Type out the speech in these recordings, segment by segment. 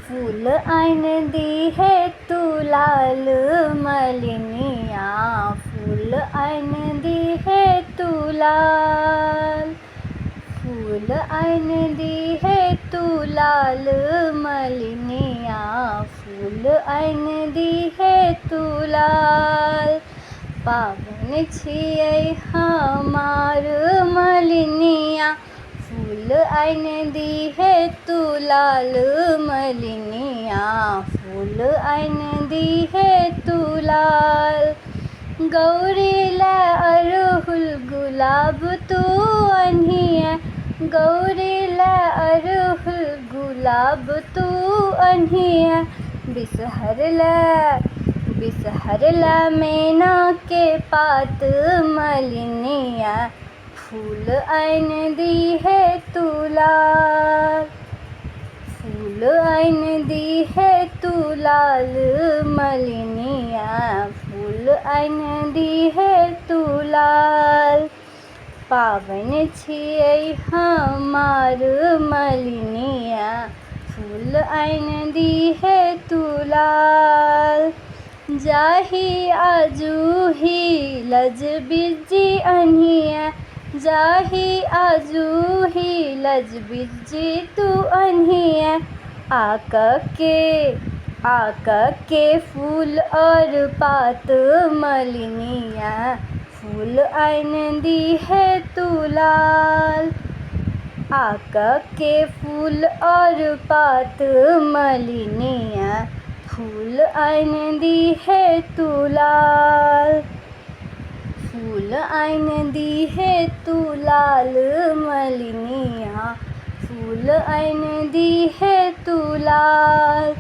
फूल आइन दी है तू लाल मलिनिया, फूल आइन दी है तू लाल। फूल आइन दी है तू लाल मलिनिया, फूल आइन दी है तू लाल। पावन छियै हमार मलिनिया, फूल आइन दी है तू लाल मलिनिया, फूल आइन दी है तू लाल। गौरी ला अड़हुल गुलाब तू अनहिया, गौरी ला अड़हुल गुलाब तू अनहिया। बिसहर ला मैना के पात मलिनिया, फूल आइन दी है तू लाल। फूल आइन दी है तू लाल मलिनिया, फूल आइन दी है तू लाल। पावन छियै हमार मलिनिया, फूल आइन दी है तू लाल। जाहि आजू ही लज बिज्जी अनहिया, जाहि आजू ही लज बिज्जी तू अनहिया। आक के फूल और पात मलिनिया, फूल आइन दी है तू लाल। आक के फूल और पात मलिनिया, फूल आइन दी है तू लाल। फूल आइन दी है तू लाल मलिनिया, फूल आइन दी है तू लाल।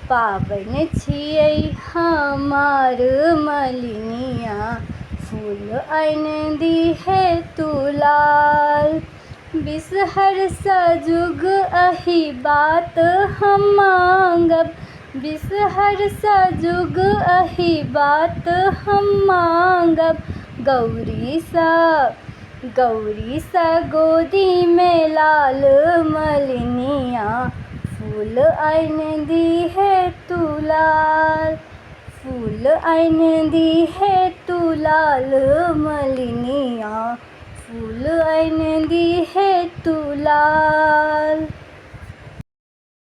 पावन छियै हमार मलिनिया, फूल आइन दी है तू लाल। बिसहर सजुग अहि बात हम मांगब, बिसहर सजुग अहि बात हम मांगब। गौरी सा गोदी में लाल मलिनिया, फूल आइन दी है तू लाल। फूल आइन दी है तू लाल मलिनिया, फूल आइन दी है तू लाल।